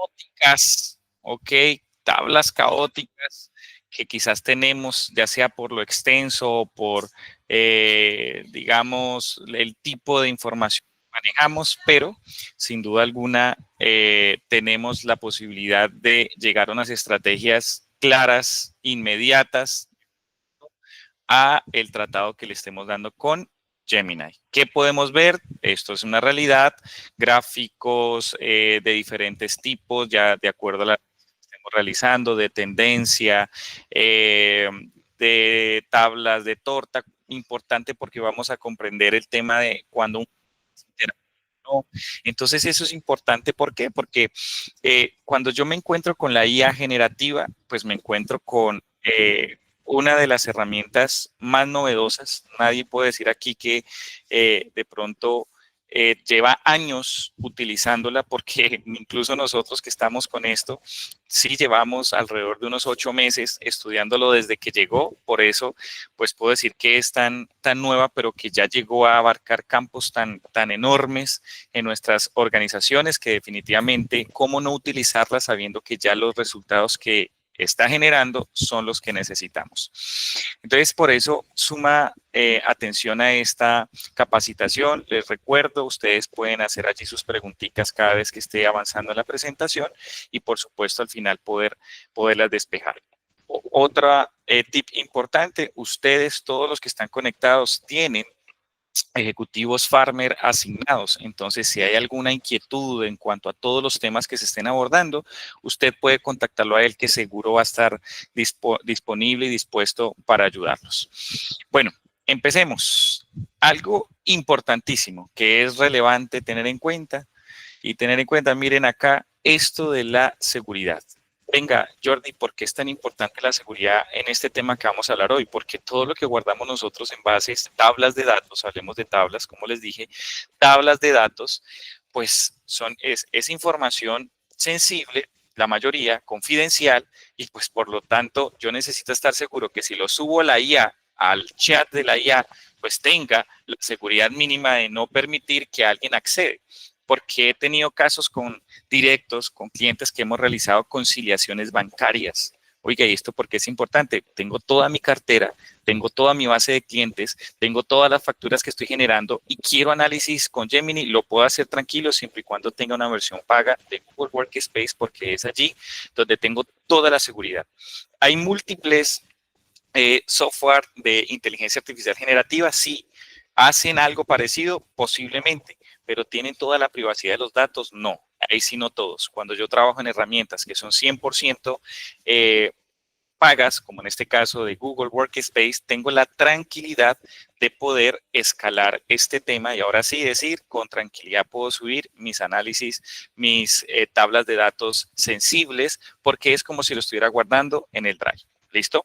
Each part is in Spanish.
caóticas, ¿ok? Tablas caóticas que quizás tenemos, ya sea por lo extenso o por, digamos, el tipo de información que manejamos, pero sin duda alguna tenemos la posibilidad de llegar a unas estrategias claras, inmediatas, a el tratado que le estemos dando con Gemini. ¿Qué podemos ver? Esto es una realidad, gráficos de diferentes tipos, ya de acuerdo a la que estemos realizando, de tendencia, de tablas de torta, importante porque vamos a comprender el tema de cuando un no. Entonces eso es importante, ¿por qué? Porque cuando yo me encuentro con la IA generativa, pues me encuentro con una de las herramientas más novedosas. Nadie puede decir aquí que de pronto lleva años utilizándola porque incluso nosotros que estamos con esto, sí llevamos alrededor de unos 8 meses estudiándolo desde que llegó. Por eso, pues puedo decir que es tan nueva, pero que ya llegó a abarcar campos tan enormes en nuestras organizaciones que definitivamente, ¿cómo no utilizarla sabiendo que ya los resultados que está generando son los que necesitamos? Entonces, por eso, suma atención a esta capacitación. Les recuerdo, ustedes pueden hacer allí sus preguntitas cada vez que esté avanzando en la presentación y, por supuesto, al final poderlas despejar. Otra tip importante, ustedes, todos los que están conectados, tienen ejecutivos farmer asignados. Entonces, si hay alguna inquietud en cuanto a todos los temas que se estén abordando, usted puede contactarlo a él, que seguro va a estar disponible y dispuesto para ayudarlos. Bueno, empecemos. Algo importantísimo que es relevante tener en cuenta miren acá, esto de la seguridad. Venga, Jordi, ¿por qué es tan importante la seguridad en este tema que vamos a hablar hoy? Porque todo lo que guardamos nosotros en bases, tablas de datos, hablemos de tablas, como les dije, tablas de datos, pues es información sensible, la mayoría confidencial, y pues por lo tanto yo necesito estar seguro que si lo subo a la IA, al chat de la IA, pues tenga la seguridad mínima de no permitir que alguien accede, porque he tenido casos directos con clientes que hemos realizado conciliaciones bancarias. Oiga, ¿y esto por qué es importante? Tengo toda mi cartera, tengo toda mi base de clientes, tengo todas las facturas que estoy generando y quiero análisis con Gemini, lo puedo hacer tranquilo siempre y cuando tenga una versión paga de Google Workspace, porque es allí donde tengo toda la seguridad. Hay múltiples software de inteligencia artificial generativa, sí. ¿Hacen algo parecido? Posiblemente, pero ¿tienen toda la privacidad de los datos? No, ahí sí no todos. Cuando yo trabajo en herramientas que son 100% pagas, como en este caso de Google Workspace, tengo la tranquilidad de poder escalar este tema y ahora sí decir, con tranquilidad puedo subir mis análisis, mis tablas de datos sensibles, porque es como si lo estuviera guardando en el Drive. ¿Listo?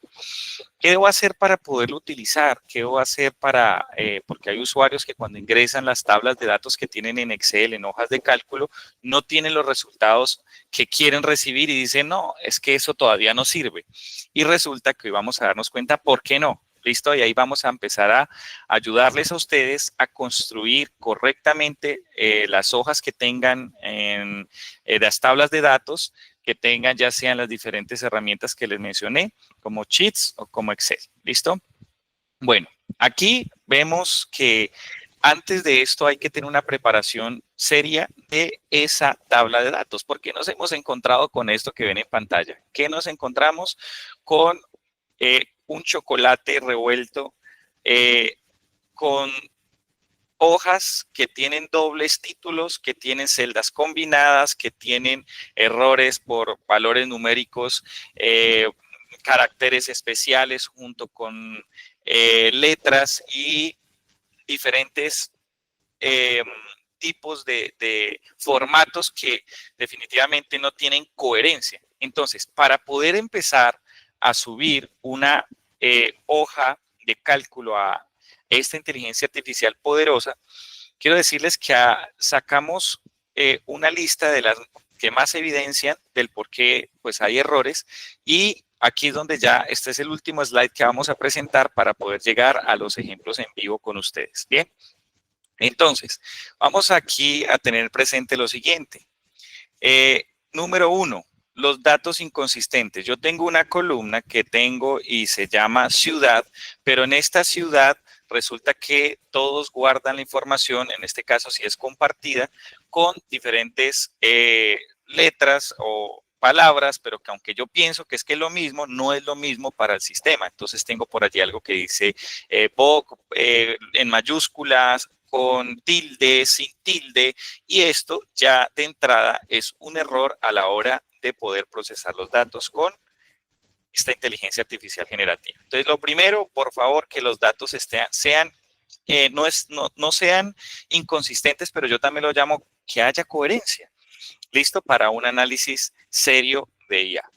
¿Qué debo hacer para poderlo utilizar? ¿Qué debo hacer porque hay usuarios que cuando ingresan las tablas de datos que tienen en Excel, en hojas de cálculo, no tienen los resultados que quieren recibir y dicen, no, es que eso todavía no sirve. Y resulta que hoy vamos a darnos cuenta por qué no. ¿Listo? Y ahí vamos a empezar a ayudarles a ustedes a construir correctamente las hojas que tengan en las tablas de datos que tengan ya sean las diferentes herramientas que les mencioné, como Sheets o como Excel. ¿Listo? Bueno, aquí vemos que antes de esto hay que tener una preparación seria de esa tabla de datos, porque nos hemos encontrado con esto que ven en pantalla. ¿Qué nos encontramos? Con un chocolate revuelto, con hojas que tienen dobles títulos, que tienen celdas combinadas, que tienen errores por valores numéricos, caracteres especiales junto con letras y diferentes eh, tipos de formatos que definitivamente no tienen coherencia. Entonces, para poder empezar a subir una hoja de cálculo a esta inteligencia artificial poderosa, quiero decirles que sacamos una lista de las que más evidencian del por qué pues, hay errores y aquí es donde ya, este es el último slide que vamos a presentar para poder llegar a los ejemplos en vivo con ustedes. Bien, entonces, vamos aquí a tener presente lo siguiente. Número uno, los datos inconsistentes. Yo tengo una columna que tengo y se llama ciudad, pero en esta ciudad resulta que todos guardan la información, en este caso si es compartida, con diferentes letras o palabras, pero que aunque yo pienso que es lo mismo, no es lo mismo para el sistema. Entonces tengo por allí algo que dice BOC en mayúsculas, con tilde, sin tilde, y esto ya de entrada es un error a la hora de poder procesar los datos con esta inteligencia artificial generativa. Entonces, lo primero, por favor, que los datos sean, no sean inconsistentes, pero yo también lo llamo que haya coherencia. Listo para un análisis serio de IA.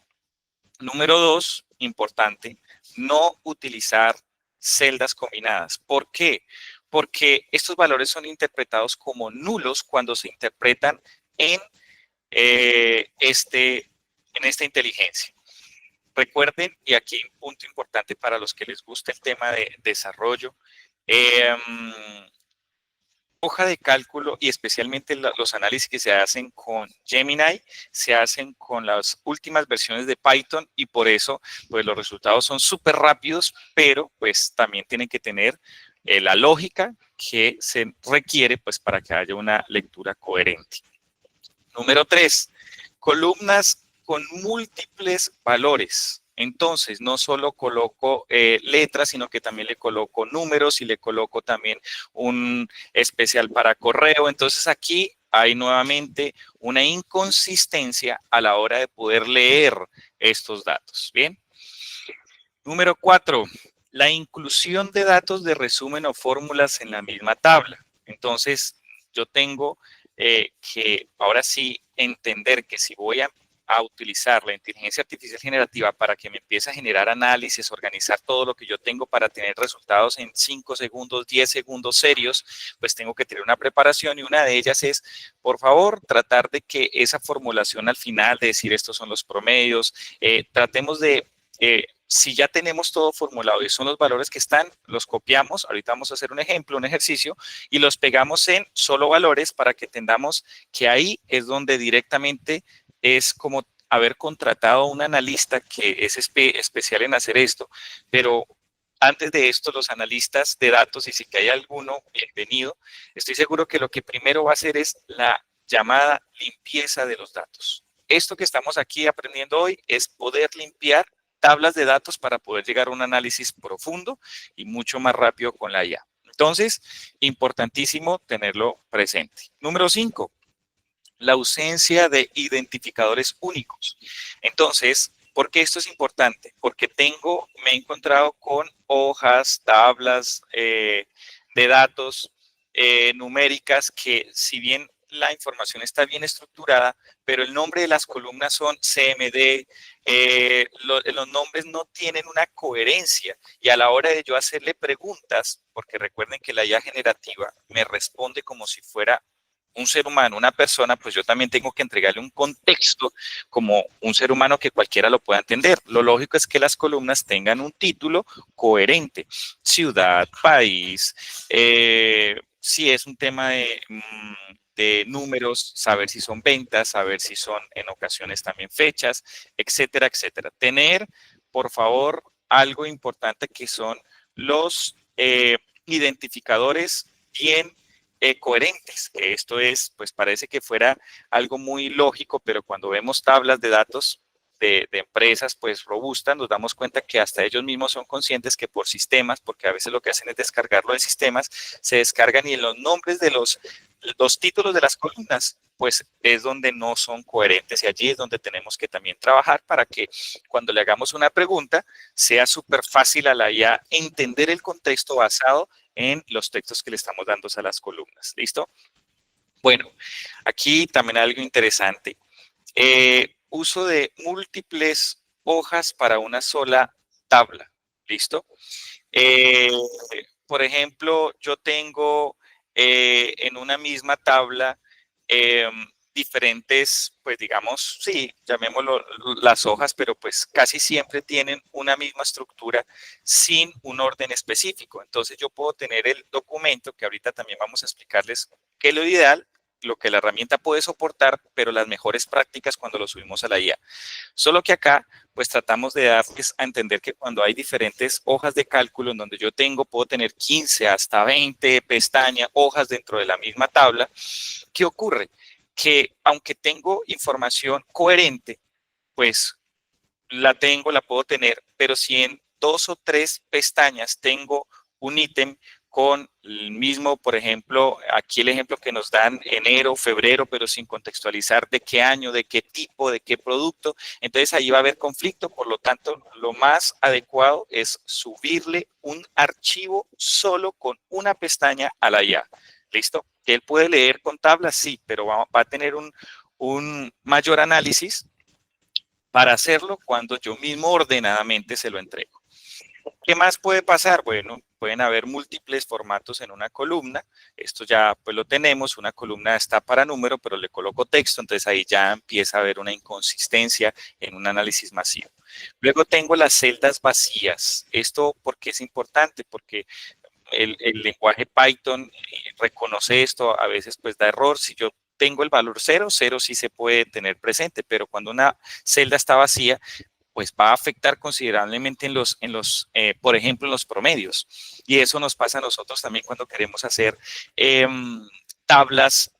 Número dos, importante, no utilizar celdas combinadas. ¿Por qué? Porque estos valores son interpretados como nulos cuando se interpretan en, en esta inteligencia. Recuerden, y aquí un punto importante para los que les gusta el tema de desarrollo, hoja de cálculo y especialmente los análisis que se hacen con Gemini, se hacen con las últimas versiones de Python y por eso pues los resultados son súper rápidos, pero pues también tienen que tener la lógica que se requiere pues para que haya una lectura coherente. Número 3, columnas con múltiples valores. Entonces, no solo coloco letras, sino que también le coloco números y le coloco también un especial para correo. Entonces, aquí hay nuevamente una inconsistencia a la hora de poder leer estos datos. Bien. Número 4, la inclusión de datos de resumen o fórmulas en la misma tabla. Entonces, yo tengo que ahora sí entender que si voy a utilizar la inteligencia artificial generativa para que me empiece a generar análisis, organizar todo lo que yo tengo para tener resultados en 5 segundos, 10 segundos serios, pues tengo que tener una preparación y una de ellas es, por favor, tratar de que esa formulación al final, de decir estos son los promedios, tratemos de si ya tenemos todo formulado y son los valores que están, los copiamos, ahorita vamos a hacer un ejemplo, un ejercicio, y los pegamos en solo valores para que entendamos que ahí es donde directamente es como haber contratado a un analista que es especial en hacer esto, pero antes de esto, los analistas de datos, y si que hay alguno, bienvenido, estoy seguro que lo que primero va a hacer es la llamada limpieza de los datos. Esto que estamos aquí aprendiendo hoy es poder limpiar tablas de datos para poder llegar a un análisis profundo y mucho más rápido con la IA. Entonces, importantísimo tenerlo presente. Número 5, la ausencia de identificadores únicos. Entonces, ¿por qué esto es importante? Porque me he encontrado con hojas, tablas de datos numéricas que si bien la información está bien estructurada, pero el nombre de las columnas son CMD, los nombres no tienen una coherencia y a la hora de yo hacerle preguntas, porque recuerden que la IA generativa me responde como si fuera un ser humano, una persona, pues yo también tengo que entregarle un contexto como un ser humano que cualquiera lo pueda entender. Lo lógico es que las columnas tengan un título coherente, ciudad, país, si es un tema de números, saber si son ventas, saber si son en ocasiones también fechas, etcétera, etcétera. Tener, por favor, algo importante que son los identificadores bien coherentes, que esto es, pues parece que fuera algo muy lógico, pero cuando vemos tablas de datos de empresas pues robustas, nos damos cuenta que hasta ellos mismos son conscientes que por sistemas, porque a veces lo que hacen es descargarlo de sistemas, se descargan y en los nombres de los títulos de las columnas, pues es donde no son coherentes y allí es donde tenemos que también trabajar para que cuando le hagamos una pregunta sea súper fácil a la IA entender el contexto basado en los textos que le estamos dando a las columnas. ¿Listo? Bueno, aquí también algo interesante. Uso de múltiples hojas para una sola tabla. ¿Listo? Por ejemplo, yo tengo en una misma tabla diferentes, pues digamos, sí, llamémoslo las hojas, pero pues casi siempre tienen una misma estructura sin un orden específico. Entonces yo puedo tener el documento, que ahorita también vamos a explicarles que lo ideal lo que la herramienta puede soportar, pero las mejores prácticas cuando lo subimos a la IA. Solo que acá, pues tratamos de darles a entender que cuando hay diferentes hojas de cálculo en donde yo puedo tener 15 hasta 20 pestañas, hojas dentro de la misma tabla, ¿qué ocurre? Que aunque tengo información coherente, pues la puedo tener, pero si en 2 o 3 pestañas tengo un ítem con el mismo, por ejemplo, aquí el ejemplo que nos dan enero, febrero, pero sin contextualizar de qué año, de qué tipo, de qué producto, entonces ahí va a haber conflicto, por lo tanto, lo más adecuado es subirle un archivo solo con una pestaña a la IA. ¿Listo? Que él puede leer con tablas, sí, pero va a tener un mayor análisis para hacerlo cuando yo mismo ordenadamente se lo entrego. ¿Qué más puede pasar? Bueno, pueden haber múltiples formatos en una columna. Esto ya pues lo tenemos. Una columna está para número, pero le coloco texto. Entonces ahí ya empieza a haber una inconsistencia en un análisis masivo. Luego tengo las celdas vacías. Esto, ¿por qué es importante? Porque el lenguaje Python reconoce esto, a veces pues da error. Si yo tengo el valor 0, 0 sí se puede tener presente, pero cuando una celda está vacía, pues va a afectar considerablemente por ejemplo, en los promedios. Y eso nos pasa a nosotros también cuando queremos hacer tablas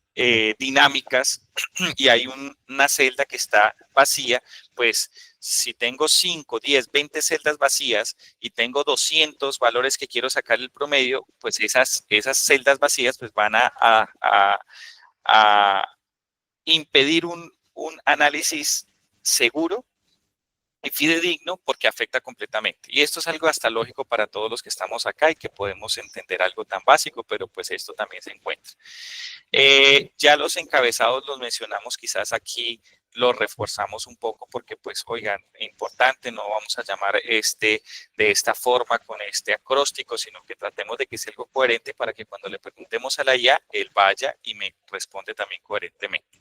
dinámicas y hay una celda que está vacía, pues si tengo 5, 10, 20 celdas vacías y tengo 200 valores que quiero sacar el promedio, pues esas celdas vacías pues van a impedir un análisis seguro y fidedigno porque afecta completamente. Y esto es algo hasta lógico para todos los que estamos acá y que podemos entender algo tan básico, pero pues esto también se encuentra. Ya los encabezados los mencionamos, quizás aquí los reforzamos un poco porque pues oigan, importante, no vamos a llamar de esta forma con este acróstico, sino que tratemos de que sea algo coherente para que cuando le preguntemos a la IA, él vaya y me responde también coherentemente.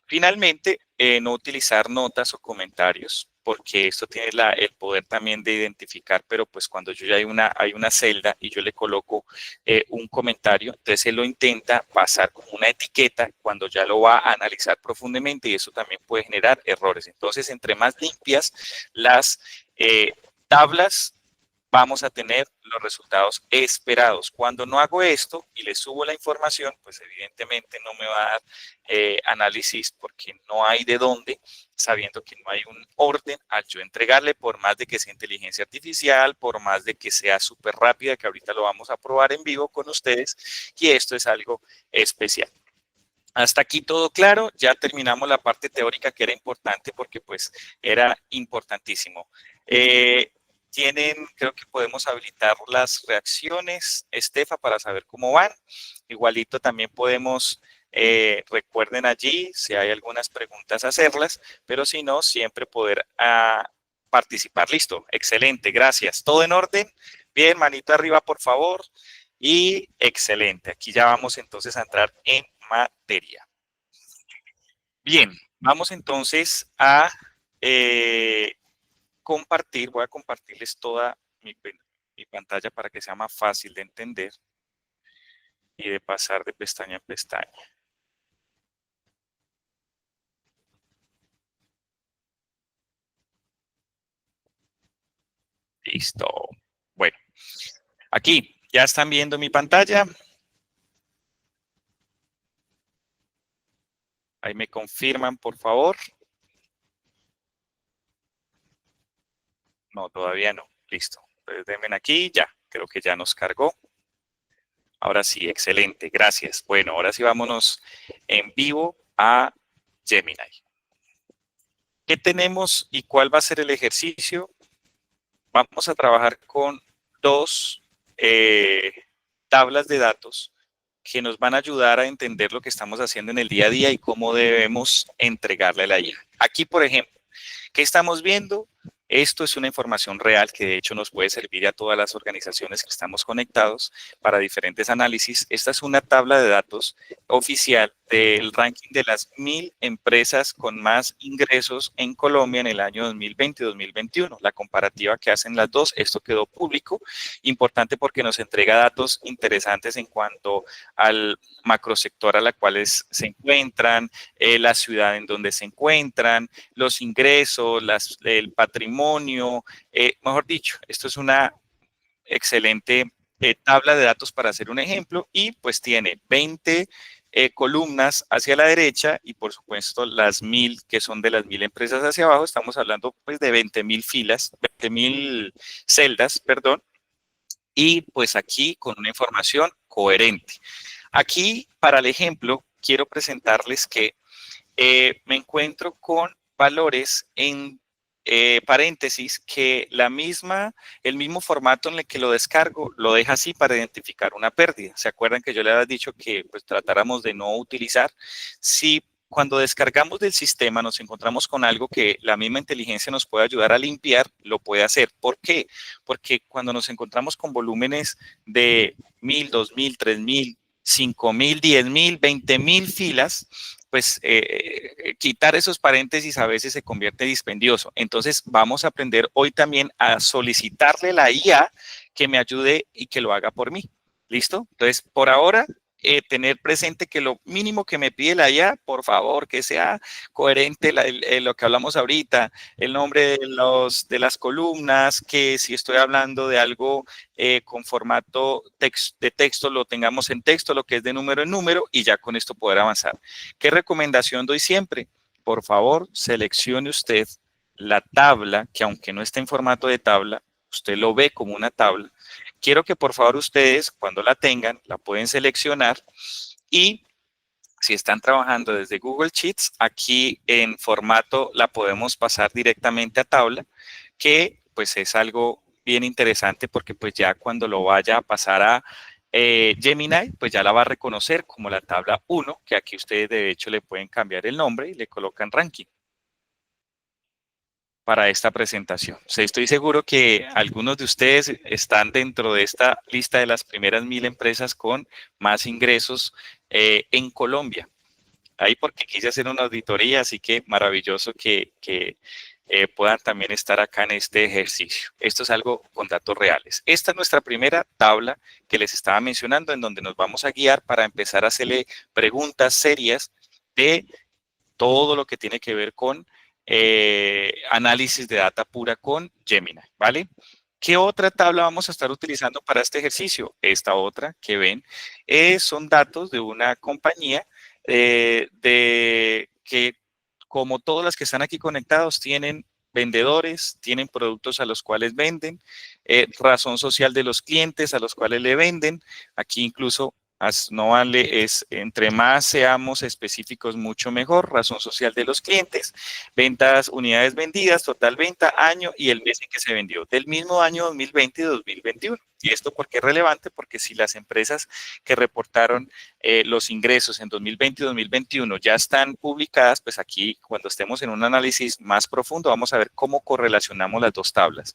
Finalmente, no utilizar notas o comentarios, porque esto tiene el poder también de identificar, pero pues cuando yo ya hay una celda y yo le coloco un comentario, entonces él lo intenta pasar como una etiqueta cuando ya lo va a analizar profundamente y eso también puede generar errores. Entonces, entre más limpias las tablas, vamos a tener los resultados esperados. Cuando no hago esto y le subo la información, pues evidentemente no me va a dar análisis porque no hay de dónde, sabiendo que no hay un orden al yo entregarle, por más de que sea inteligencia artificial, por más de que sea súper rápida, que ahorita lo vamos a probar en vivo con ustedes, y esto es algo especial. Hasta aquí todo claro, ya terminamos la parte teórica que era importante porque pues era importantísimo. Creo que podemos habilitar las reacciones, Estefa, para saber cómo van. Igualito también podemos, recuerden allí, si hay algunas preguntas, hacerlas, pero si no, siempre poder participar. Listo, excelente, gracias. ¿Todo en orden? Bien, manito arriba, por favor. Y excelente, aquí ya vamos entonces a entrar en materia. Bien, vamos entonces a compartir, voy a compartirles toda mi pantalla para que sea más fácil de entender y de pasar de pestaña en pestaña. Listo. Bueno, aquí ya están viendo mi pantalla. Ahí me confirman, por favor. No, todavía no. Listo. Entonces denme aquí, ya. Creo que ya nos cargó. Ahora sí, excelente. Gracias. Bueno, ahora sí vámonos en vivo a Gemini. ¿Qué tenemos y cuál va a ser el ejercicio? Vamos a trabajar con dos tablas de datos que nos van a ayudar a entender lo que estamos haciendo en el día a día y cómo debemos entregarle a la IA. Aquí, por ejemplo, ¿qué estamos viendo? Esto es una información real que de hecho nos puede servir a todas las organizaciones que estamos conectados para diferentes análisis. Esta es una tabla de datos oficial del ranking de las 1000 empresas con más ingresos en Colombia en el año 2020-2021. La comparativa que hacen las dos, esto quedó público, importante porque nos entrega datos interesantes en cuanto al macrosector a la cual se encuentran, la ciudad en donde se encuentran, los ingresos, el patrimonio, mejor dicho, esto es una excelente tabla de datos para hacer un ejemplo y pues tiene 20 columnas hacia la derecha y por supuesto las 1000 que son de las 1000 empresas hacia abajo. Estamos hablando pues de 20.000 filas, 20.000 celdas, perdón, y pues aquí con una información coherente. Aquí para el ejemplo quiero presentarles que me encuentro con valores en paréntesis que el mismo formato en el que lo descargo lo deja así para identificar una pérdida. ¿Se acuerdan que yo le había dicho que pues tratáramos de no utilizar? Si cuando descargamos del sistema nos encontramos con algo que la misma inteligencia nos puede ayudar a limpiar, lo puede hacer. ¿Por qué? Porque cuando nos encontramos con volúmenes de 1000, 2000, 3000, 5000, 10.000, 20.000 filas, pues quitar esos paréntesis a veces se convierte en dispendioso. Entonces vamos a aprender hoy también a solicitarle la IA que me ayude y que lo haga por mí. ¿Listo? Entonces, por ahora, tener presente que lo mínimo que me pide la IA, por favor, que sea coherente lo que hablamos ahorita, el nombre de las columnas, que si estoy hablando de algo con formato de texto, lo tengamos en texto, lo que es de número en número, y ya con esto poder avanzar. ¿Qué recomendación doy siempre? Por favor, seleccione usted la tabla, que aunque no esté en formato de tabla, usted lo ve como una tabla. Quiero que por favor ustedes, cuando la tengan, la pueden seleccionar y si están trabajando desde Google Sheets, aquí en formato la podemos pasar directamente a tabla, que pues es algo bien interesante porque pues ya cuando lo vaya a pasar a Gemini, pues ya la va a reconocer como la tabla 1, que aquí ustedes de hecho le pueden cambiar el nombre y le colocan ranking para esta presentación. Sí, estoy seguro que algunos de ustedes están dentro de esta lista de las primeras 1000 empresas con más ingresos en Colombia. Ahí porque quise hacer una auditoría, así que maravilloso que puedan también estar acá en este ejercicio. Esto es algo con datos reales. Esta es nuestra primera tabla que les estaba mencionando, en donde nos vamos a guiar para empezar a hacerle preguntas serias de todo lo que tiene que ver con análisis de data pura con Gemini, ¿vale? ¿Qué otra tabla vamos a estar utilizando para este ejercicio? Esta otra que ven son datos de una compañía que, como todas las que están aquí conectados, tienen vendedores, tienen productos a los cuales venden, razón social de los clientes a los cuales le venden. Aquí incluso no vale, es entre más seamos específicos, mucho mejor. Razón social de los clientes, ventas, unidades vendidas, total venta, año y el mes en que se vendió, del mismo año 2020 y 2021. ¿Y esto por qué es relevante? Porque si las empresas que reportaron los ingresos en 2020 y 2021 ya están publicadas, pues aquí cuando estemos en un análisis más profundo vamos a ver cómo correlacionamos las dos tablas.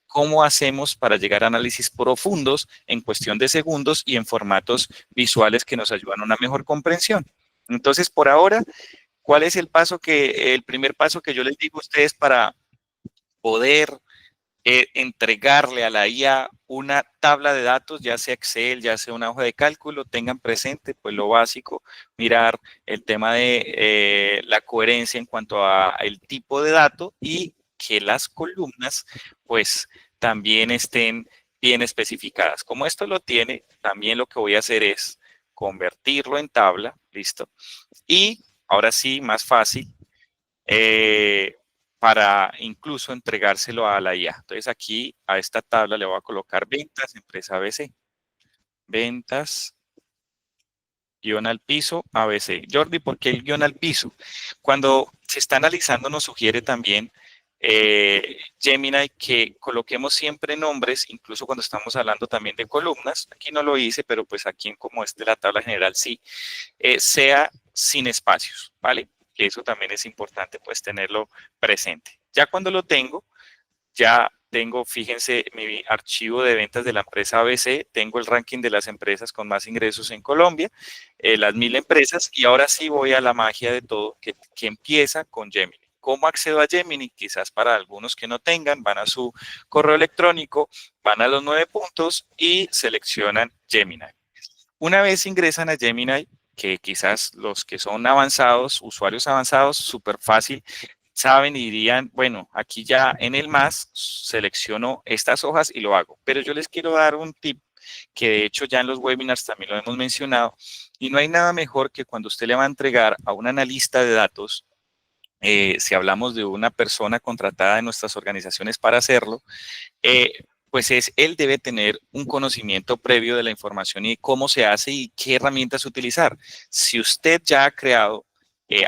¿Cómo hacemos para llegar a análisis profundos en cuestión de segundos y en formatos visuales que nos ayudan a una mejor comprensión? Entonces, por ahora, ¿cuál es el primer paso que yo les digo a ustedes para poder entregarle a la IA una tabla de datos, ya sea Excel, ya sea una hoja de cálculo? Tengan presente pues lo básico, mirar el tema de la coherencia en cuanto a el tipo de dato y que las columnas pues también estén bien especificadas. Como esto lo tiene, también lo que voy a hacer es convertirlo en tabla, listo. Y ahora sí, más fácil, para incluso entregárselo a la IA. Entonces aquí a esta tabla le voy a colocar ventas, empresa ABC. Ventas, guión al piso, ABC. Jordi, ¿por qué el guión al piso? Cuando se está analizando nos sugiere también Gemini que coloquemos siempre nombres, incluso cuando estamos hablando también de columnas. Aquí no lo hice, pero pues aquí como es de la tabla general sí, sea sin espacios, ¿vale? Que eso también es importante pues tenerlo presente. Ya cuando lo tengo, ya tengo, fíjense, mi archivo de ventas de la empresa ABC, tengo el ranking de las empresas con más ingresos en Colombia, las 1000 empresas, y ahora sí voy a la magia de todo, que empieza con Gemini. ¿Cómo accedo a Gemini? Quizás para algunos que no tengan, van a su correo electrónico, van a los 9 puntos y seleccionan Gemini. Una vez ingresan a Gemini, que quizás los que son avanzados, usuarios avanzados, súper fácil, saben y dirían, bueno, aquí ya en el más selecciono estas hojas y lo hago. Pero yo les quiero dar un tip que de hecho ya en los webinars también lo hemos mencionado, y no hay nada mejor que cuando usted le va a entregar a un analista de datos, si hablamos de una persona contratada en nuestras organizaciones para hacerlo, pues él debe tener un conocimiento previo de la información y cómo se hace y qué herramientas utilizar. Si usted ya ha creado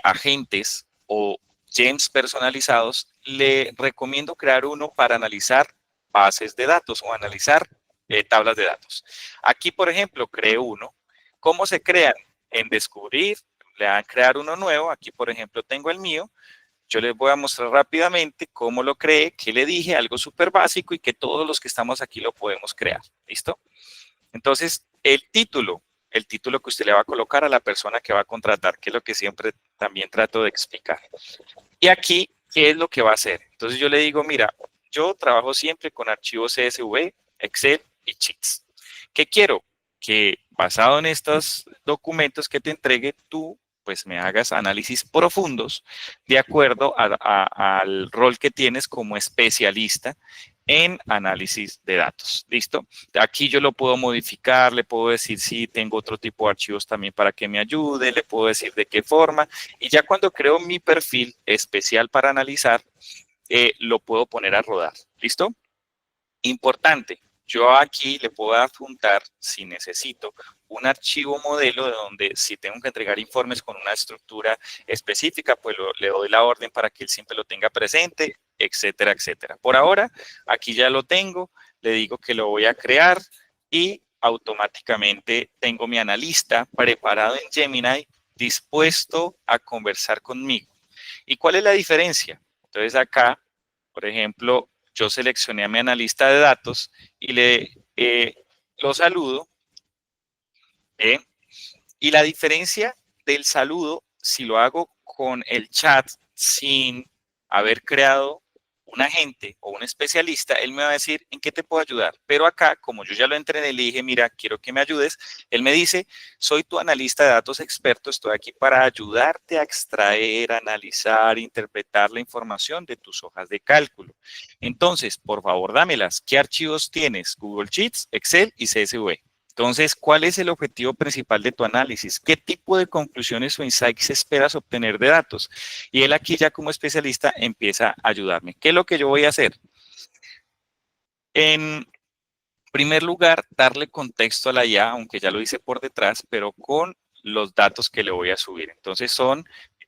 agentes o gems personalizados, le recomiendo crear uno para analizar bases de datos o analizar tablas de datos. Aquí, por ejemplo, creo uno. ¿Cómo se crean? En descubrir, le dan crear uno nuevo. Aquí, por ejemplo, tengo el mío. Yo les voy a mostrar rápidamente cómo lo creé, qué le dije, algo súper básico y que todos los que estamos aquí lo podemos crear. ¿Listo? Entonces, el título que usted le va a colocar a la persona que va a contratar, que es lo que siempre también trato de explicar. Y aquí, ¿qué es lo que va a hacer? Entonces yo le digo, mira, yo trabajo siempre con archivos CSV, Excel y Sheets. ¿Qué quiero? Que basado en estos documentos que te entregue, tú pues me hagas análisis profundos de acuerdo al rol que tienes como especialista en análisis de datos. ¿Listo? Aquí yo lo puedo modificar, le puedo decir si tengo otro tipo de archivos también para que me ayude, le puedo decir de qué forma, y ya cuando creo mi perfil especial para analizar, lo puedo poner a rodar. ¿Listo? Importante, yo aquí le puedo adjuntar, si necesito, un archivo modelo de donde si tengo que entregar informes con una estructura específica, pues le doy la orden para que él siempre lo tenga presente, etcétera, etcétera. Por ahora, aquí ya lo tengo, le digo que lo voy a crear y automáticamente tengo mi analista preparado en Gemini, dispuesto a conversar conmigo. ¿Y cuál es la diferencia? Entonces acá, por ejemplo, yo seleccioné a mi analista de datos y lo saludo. ¿eh? Y la diferencia del saludo, si lo hago con el chat sin haber creado un agente o un especialista, él me va a decir en qué te puedo ayudar. Pero acá, como yo ya lo entrené, le dije, mira, quiero que me ayudes. Él me dice, soy tu analista de datos experto, estoy aquí para ayudarte a extraer, analizar, interpretar la información de tus hojas de cálculo. Entonces, por favor, dámelas. ¿Qué archivos tienes? Google Sheets, Excel y CSV. Entonces, ¿cuál es el objetivo principal de tu análisis? ¿Qué tipo de conclusiones o insights esperas obtener de datos? Y él aquí ya como especialista empieza a ayudarme. ¿Qué es lo que yo voy a hacer? En primer lugar, darle contexto a la IA, aunque ya lo hice por detrás, pero con los datos que le voy a subir. Entonces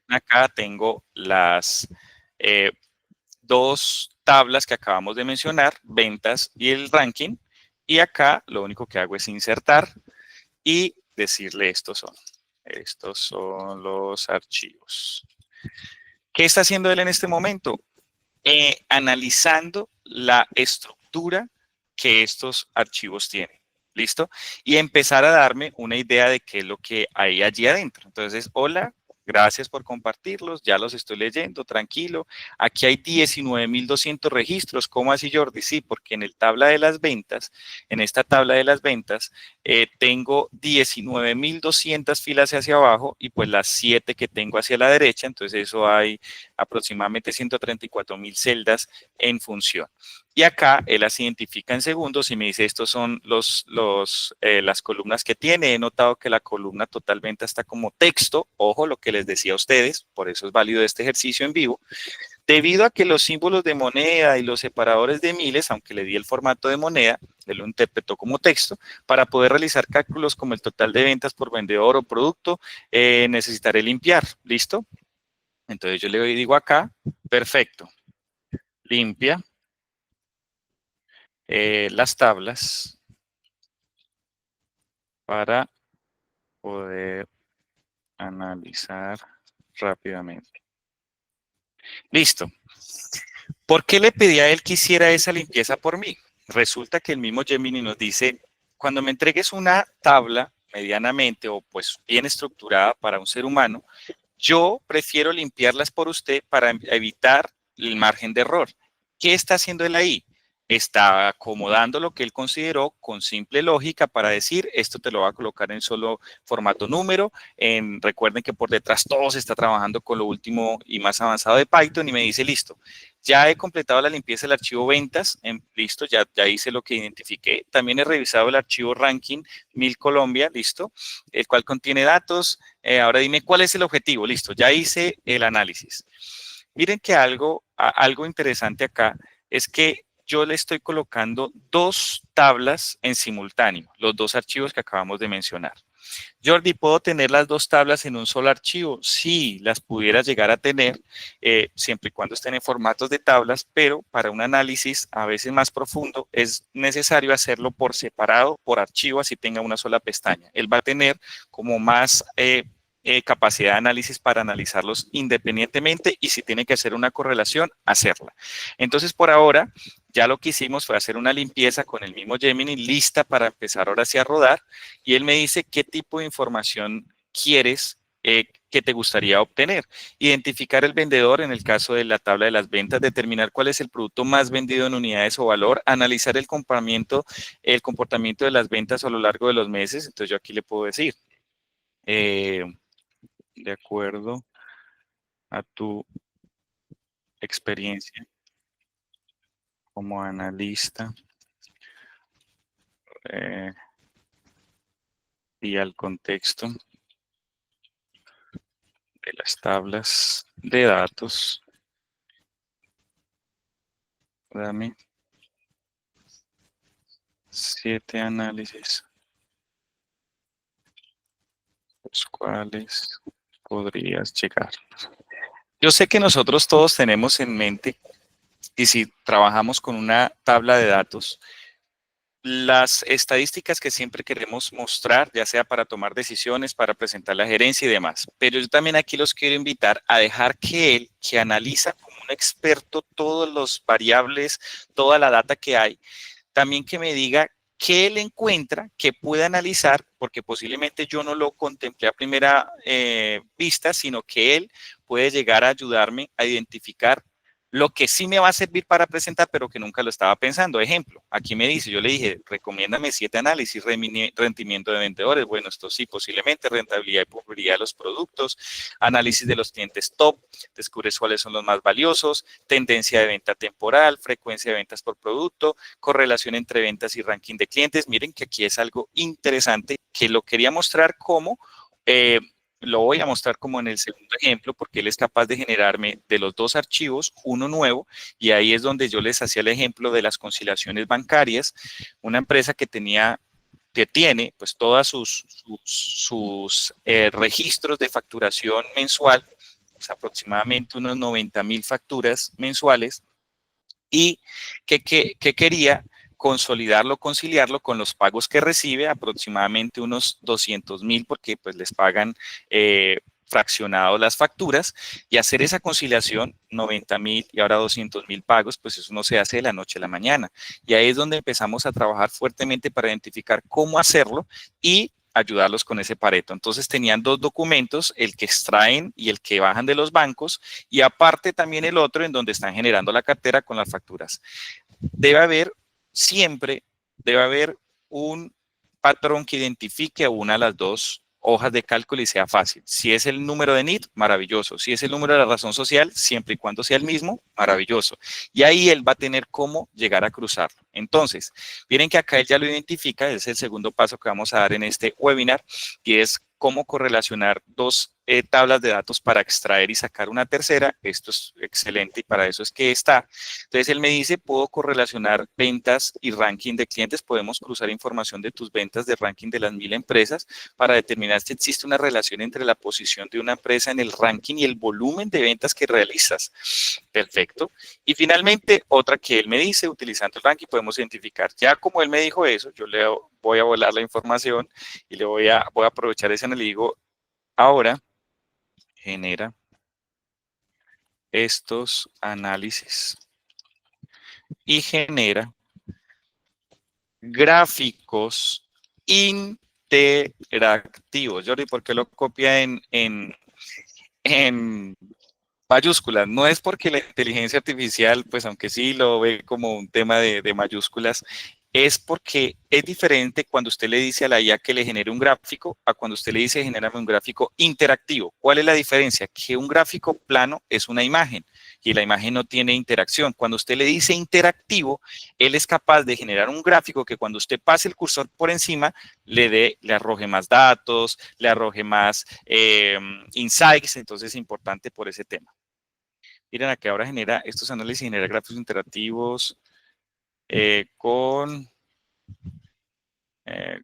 acá tengo las eh, dos tablas que acabamos de mencionar, ventas y el ranking. Y acá lo único que hago es insertar y decirle estos son. Estos son los archivos. ¿Qué está haciendo él en este momento? Analizando la estructura que estos archivos tienen. ¿Listo? Y empezar a darme una idea de qué es lo que hay allí adentro. Entonces, hola, gracias por compartirlos, ya los estoy leyendo, tranquilo. Aquí hay 19.200 registros. ¿Cómo así, Jordi? Sí, porque en el tabla de las ventas, en esta tabla de las ventas, tengo 19.200 filas hacia abajo y pues las 7 que tengo hacia la derecha, entonces eso hay aproximadamente 134.000 celdas en función. Y acá él las identifica en segundos y me dice, estos son las columnas que tiene. He notado que la columna total venta está como texto. Ojo, lo que les decía a ustedes, por eso es válido este ejercicio en vivo. Debido a que los símbolos de moneda y los separadores de miles, aunque le di el formato de moneda, él lo interpretó como texto, para poder realizar cálculos como el total de ventas por vendedor o producto, necesitaré limpiar. ¿Listo? Entonces yo le digo acá, perfecto, limpia las tablas para poder analizar rápidamente. Listo. ¿Por qué le pedí a él que hiciera esa limpieza por mí? Resulta que el mismo Gemini nos dice, cuando me entregues una tabla medianamente o pues bien estructurada para un ser humano, yo prefiero limpiarlas por usted para evitar el margen de error. ¿Qué está haciendo él ahí? Está acomodando lo que él consideró con simple lógica para decir, esto te lo va a colocar en solo formato número. Recuerden que por detrás todo se está trabajando con lo último y más avanzado de Python y me dice, listo, ya he completado la limpieza del archivo ventas, listo, ya hice lo que identifiqué. También he revisado el archivo ranking 1000 Colombia, listo, el cual contiene datos. Ahora dime cuál es el objetivo, listo, ya hice el análisis. Miren que algo interesante acá es que yo le estoy colocando dos tablas en simultáneo, los dos archivos que acabamos de mencionar. Jordi, ¿puedo tener las dos tablas en un solo archivo? Sí, las pudiera llegar a tener, siempre y cuando estén en formatos de tablas, pero para un análisis a veces más profundo es necesario hacerlo por separado, por archivo, así tenga una sola pestaña. Él va a tener como más capacidad de análisis para analizarlos independientemente y si tiene que hacer una correlación, hacerla. Entonces, por ahora, ya lo que hicimos fue hacer una limpieza con el mismo Gemini, lista para empezar ahora sí a rodar, y él me dice qué tipo de información quieres que te gustaría obtener. Identificar el vendedor en el caso de la tabla de las ventas, determinar cuál es el producto más vendido en unidades o valor, analizar el comportamiento de las ventas a lo largo de los meses. Entonces yo aquí le puedo decir, eh, de acuerdo a tu experiencia como analista eh, y al contexto de las tablas de datos, dame 7 análisis, los cuales podrías llegar. Yo sé que nosotros todos tenemos en mente, y si trabajamos con una tabla de datos, las estadísticas que siempre queremos mostrar, ya sea para tomar decisiones, para presentar la gerencia y demás. Pero yo también aquí los quiero invitar a dejar que él, que analiza como un experto todos los variables, toda la data que hay, también que me diga qué él encuentra que puede analizar, porque posiblemente yo no lo contemplé a primera vista, sino que él puede llegar a ayudarme a identificar lo que sí me va a servir para presentar, pero que nunca lo estaba pensando. Ejemplo, aquí me dice, yo le dije, recomiéndame 7 análisis, rendimiento de vendedores. Bueno, esto sí, posiblemente rentabilidad y popularidad de los productos, análisis de los clientes top, descubres cuáles son los más valiosos, tendencia de venta temporal, frecuencia de ventas por producto, correlación entre ventas y ranking de clientes. Miren que aquí es algo interesante que lo quería mostrar como lo voy a mostrar como en el segundo ejemplo porque él es capaz de generarme de los dos archivos uno nuevo y ahí es donde yo les hacía el ejemplo de las conciliaciones bancarias, una empresa que tiene pues todas sus registros de facturación mensual, pues, aproximadamente unos 90,000 facturas mensuales y que quería consolidarlo, conciliarlo con los pagos que recibe, aproximadamente unos 200,000, porque pues les pagan fraccionado las facturas, y hacer esa conciliación, 90,000 y ahora 200,000 pagos, pues eso no se hace de la noche a la mañana. Y ahí es donde empezamos a trabajar fuertemente para identificar cómo hacerlo y ayudarlos con ese Pareto. Entonces tenían dos documentos, el que extraen y el que bajan de los bancos, y aparte también el otro en donde están generando la cartera con las facturas. Debe haber siempre, debe haber un patrón que identifique a una de las dos hojas de cálculo y sea fácil. Si es el número de NIT, maravilloso. Si es el número de la razón social, siempre y cuando sea el mismo, maravilloso. Y ahí él va a tener cómo llegar a cruzarlo. Entonces, miren que acá él ya lo identifica, es el segundo paso que vamos a dar en este webinar, y es cómo correlacionar dos tablas de datos para extraer y sacar una tercera. Esto es excelente y para eso es que está. Entonces él me dice, puedo correlacionar ventas y ranking de clientes, podemos cruzar información de tus ventas de ranking de las 1000 empresas para determinar si existe una relación entre la posición de una empresa en el ranking y el volumen de ventas que realizas. Perfecto. Y finalmente, otra que él me dice, utilizando el ranking podemos identificar. Ya como él me dijo eso, yo le voy a volar la información y voy a aprovechar ese y le digo, ahora genera estos análisis y genera gráficos interactivos. Jordi, ¿por qué lo copia en mayúsculas? No es porque la inteligencia artificial, pues aunque sí lo ve como un tema de mayúsculas, es porque es diferente cuando usted le dice a la IA que le genere un gráfico a cuando usted le dice genérame un gráfico interactivo. ¿Cuál es la diferencia? Que un gráfico plano es una imagen y la imagen no tiene interacción. Cuando usted le dice interactivo, él es capaz de generar un gráfico que cuando usted pase el cursor por encima, le arroje más datos, le arroje más insights. Entonces es importante por ese tema. Miren, aquí ahora genera estos análisis, genera gráficos interactivos con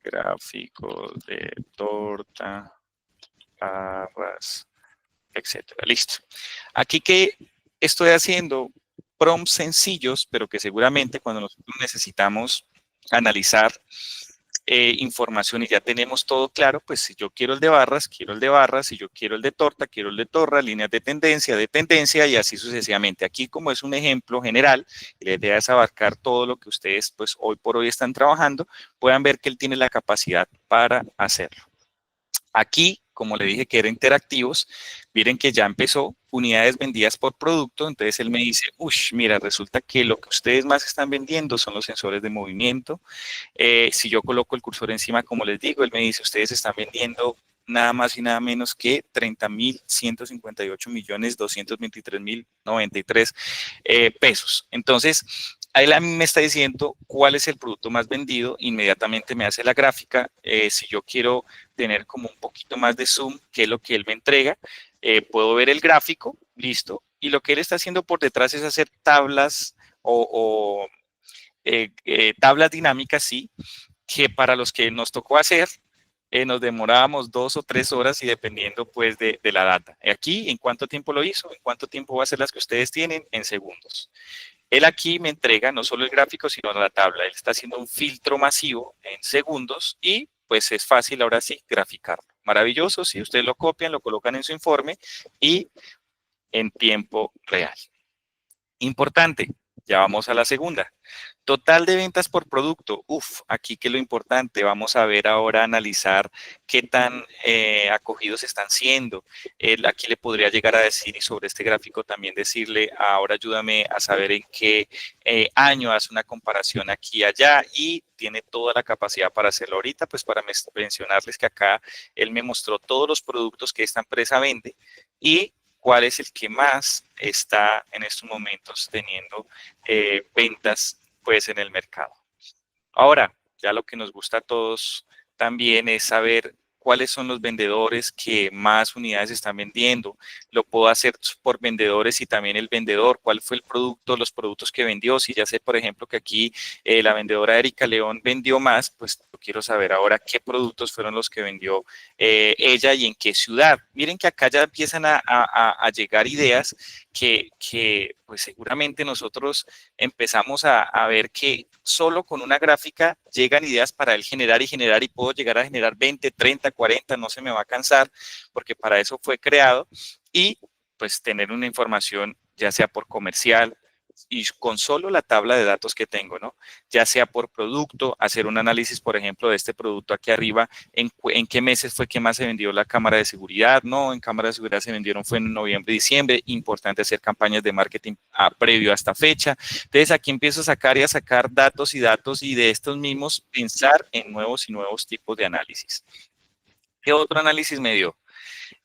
gráficos de torta, barras, etcétera. Listo. Aquí que estoy haciendo prompts sencillos, pero que seguramente cuando nosotros necesitamos analizar información y ya tenemos todo claro, pues si yo quiero el de barras, quiero el de barras, si yo quiero el de torta, quiero el de torra, líneas de tendencia y así sucesivamente. Aquí como es un ejemplo general, y la idea es abarcar todo lo que ustedes pues hoy por hoy están trabajando, puedan ver que él tiene la capacidad para hacerlo. Aquí, como le dije que eran interactivos, miren que ya empezó unidades vendidas por producto, entonces él me dice, uff, mira, resulta que lo que ustedes más están vendiendo son los sensores de movimiento. Si yo coloco el cursor encima, como les digo, él me dice, ustedes están vendiendo nada más y nada menos que 30.158.223.093 pesos. Entonces, ahí a mí me está diciendo cuál es el producto más vendido, inmediatamente me hace la gráfica. Si yo quiero tener como un poquito más de zoom, que es lo que él me entrega, puedo ver el gráfico, listo, y lo que él está haciendo por detrás es hacer tablas o tablas dinámicas, sí, que para los que nos tocó hacer, nos demorábamos 2 o 3 horas y dependiendo pues de la data. Aquí, ¿en cuánto tiempo lo hizo? ¿En cuánto tiempo va a ser las que ustedes tienen? En segundos. Él aquí me entrega no solo el gráfico, sino la tabla. Él está haciendo un filtro masivo en segundos y pues es fácil ahora sí graficarlo. Maravilloso, si ustedes lo copian, lo colocan en su informe y en tiempo real. Importante, ya vamos a la segunda. Total de ventas por producto. Uf, aquí que lo importante, vamos a ver ahora, analizar qué tan acogidos están siendo. Aquí le podría llegar a decir, y sobre este gráfico también decirle, ahora ayúdame a saber en qué año hace una comparación aquí y allá, y tiene toda la capacidad para hacerlo ahorita, pues para mencionarles que acá él me mostró todos los productos que esta empresa vende y cuál es el que más está en estos momentos teniendo ventas pues en el mercado. Ahora, ya lo que nos gusta a todos también es saber cuáles son los vendedores que más unidades están vendiendo. Lo puedo hacer por vendedores y también el vendedor, cuál fue el producto, los productos que vendió. Si ya sé, por ejemplo, que aquí la vendedora Erika León vendió más, pues yo quiero saber ahora qué productos fueron los que vendió ella y en qué ciudad. Miren que acá ya empiezan a llegar ideas que pues seguramente nosotros empezamos a ver que solo con una gráfica llegan ideas para él generar y puedo llegar a generar 20, 30, 40, no se me va a cansar porque para eso fue creado y pues tener una información ya sea por comercial y con solo la tabla de datos que tengo, ¿no? Ya sea por producto, hacer un análisis, por ejemplo, de este producto aquí arriba, en qué meses fue que más se vendió la cámara de seguridad, ¿no? En cámara de seguridad se vendieron fue en noviembre, diciembre, importante hacer campañas de marketing previo a esta fecha. Entonces aquí empiezo a sacar y a sacar datos y de estos mismos pensar en nuevos y nuevos tipos de análisis. ¿Qué otro análisis me dio?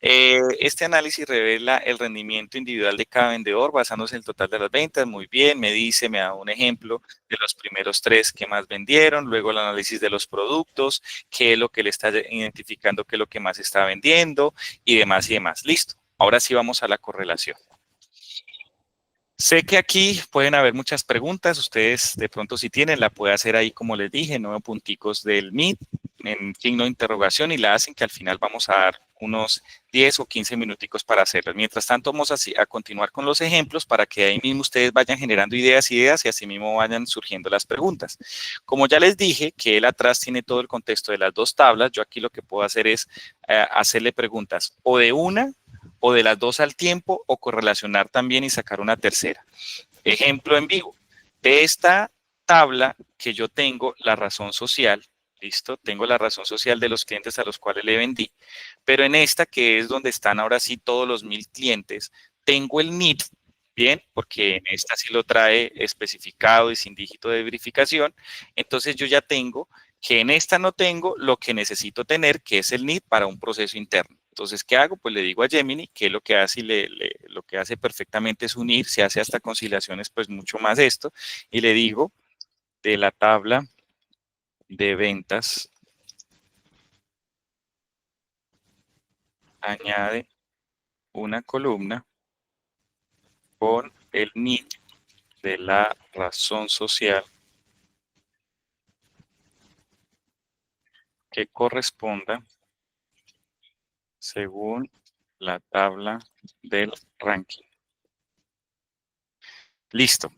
Este análisis revela el rendimiento individual de cada vendedor basándose en el total de las ventas. Muy bien, me dice, me da un ejemplo de los primeros 3 que más vendieron, luego el análisis de los productos, qué es lo que le está identificando, qué es lo que más está vendiendo y demás y demás. Listo. Ahora sí vamos a la correlación. Sé que aquí pueden haber muchas preguntas, ustedes de pronto si tienen, la puede hacer ahí como les dije, 9 punticos del Meet en signo de interrogación y la hacen que al final vamos a dar unos 10 o 15 minuticos para hacerlo. Mientras tanto vamos a continuar con los ejemplos para que ahí mismo ustedes vayan generando ideas y así mismo vayan surgiendo las preguntas. Como ya les dije que él atrás tiene todo el contexto de las dos tablas, yo aquí lo que puedo hacer es hacerle preguntas o de una o de las dos al tiempo o correlacionar también y sacar una tercera. Ejemplo en vivo. De esta tabla que yo tengo, la razón social, ¿listo? Tengo la razón social de los clientes a los cuales le vendí, pero en esta que es donde están ahora sí todos los 1000 clientes, tengo el NIT, bien, porque en esta sí lo trae especificado y sin dígito de verificación, entonces yo ya tengo que en esta no tengo lo que necesito tener, que es el NIT para un proceso interno. Entonces, ¿qué hago? Pues le digo a Gemini que lo que hace y lo que hace perfectamente es unir, se hace hasta conciliaciones, pues mucho más esto, y le digo de la tabla de ventas, añade una columna con el NIT de la razón social que corresponda según la tabla del ranking. Listo.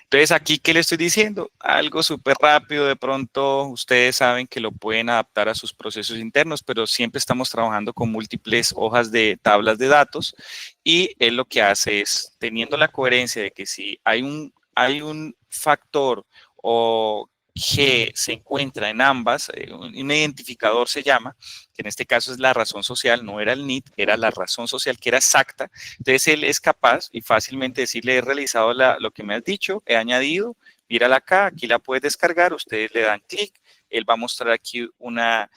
Entonces, aquí, ¿qué le estoy diciendo? Algo súper rápido, de pronto ustedes saben que lo pueden adaptar a sus procesos internos, pero siempre estamos trabajando con múltiples hojas de tablas de datos y él lo que hace es, teniendo la coherencia de que si hay un factor o que se encuentra en ambas, un identificador se llama, que en este caso es la razón social, no era el NIT, era la razón social que era exacta. Entonces él es capaz y fácilmente decirle, he realizado lo que me has dicho, he añadido, mírala acá, aquí la puedes descargar, ustedes le dan clic, él va a mostrar aquí una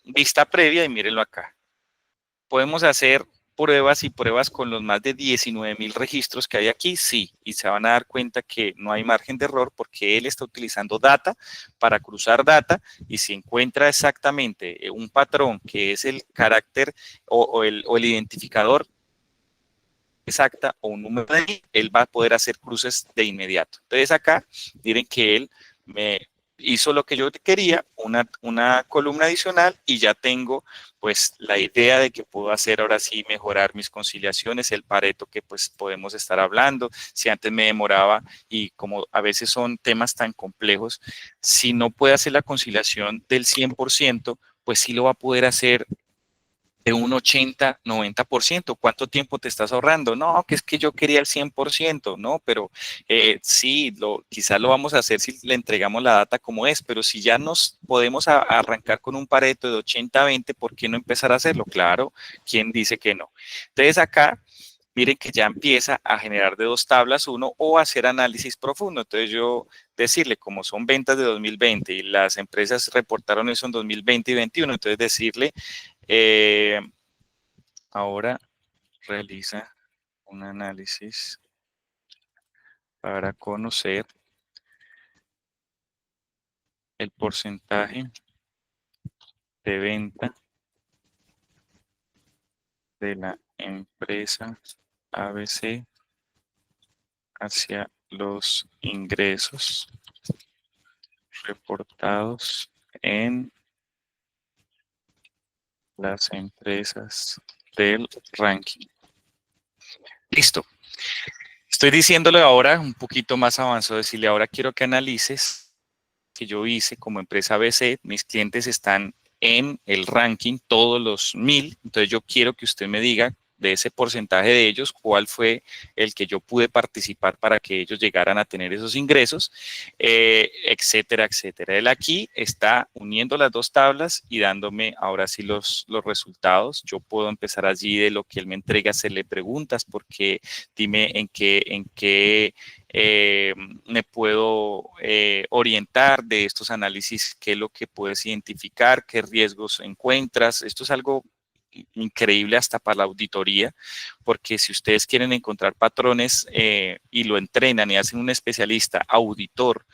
vista previa y mírenlo acá. ¿Podemos hacer pruebas y pruebas con los más de 19,000 registros que hay aquí? Sí, y se van a dar cuenta que no hay margen de error porque él está utilizando data para cruzar data y si encuentra exactamente un patrón que es el carácter o el identificador exacta o un número de ahí, él va a poder hacer cruces de inmediato. Entonces acá, miren que él me hizo lo que yo quería, una columna adicional y ya tengo pues la idea de que puedo hacer ahora sí mejorar mis conciliaciones, el Pareto que pues podemos estar hablando, si antes me demoraba y como a veces son temas tan complejos, si no puede hacer la conciliación del 100%, pues sí lo va a poder hacer de un 80, 90%. ¿Cuánto tiempo te estás ahorrando? No, que es que yo quería el 100%, no, pero sí, quizás lo vamos a hacer si le entregamos la data como es, pero si ya nos podemos arrancar con un Pareto de 80-20, ¿por qué no empezar a hacerlo? Claro, ¿quién dice que no? Entonces acá, miren que ya empieza a generar de dos tablas uno o hacer análisis profundo. Entonces yo decirle, como son ventas de 2020 y las empresas reportaron eso en 2020 y 2021, entonces decirle, eh, ahora realiza un análisis para conocer el porcentaje de venta de la empresa ABC hacia los ingresos reportados en las empresas del ranking. Listo. Estoy diciéndole ahora un poquito más avanzado, decirle ahora quiero que analices que yo hice como empresa ABC, mis clientes están en el ranking, todos los 1000, entonces yo quiero que usted me diga de ese porcentaje de ellos, cuál fue el que yo pude participar para que ellos llegaran a tener esos ingresos, etcétera, etcétera. Él aquí está uniendo las dos tablas y dándome ahora sí los resultados. Yo puedo empezar allí de lo que él me entrega, hacerle preguntas, porque dime en qué me puedo orientar de estos análisis, qué es lo que puedes identificar, qué riesgos encuentras. Esto es algo increíble hasta para la auditoría, porque si ustedes quieren encontrar patrones y lo entrenan y hacen un especialista auditor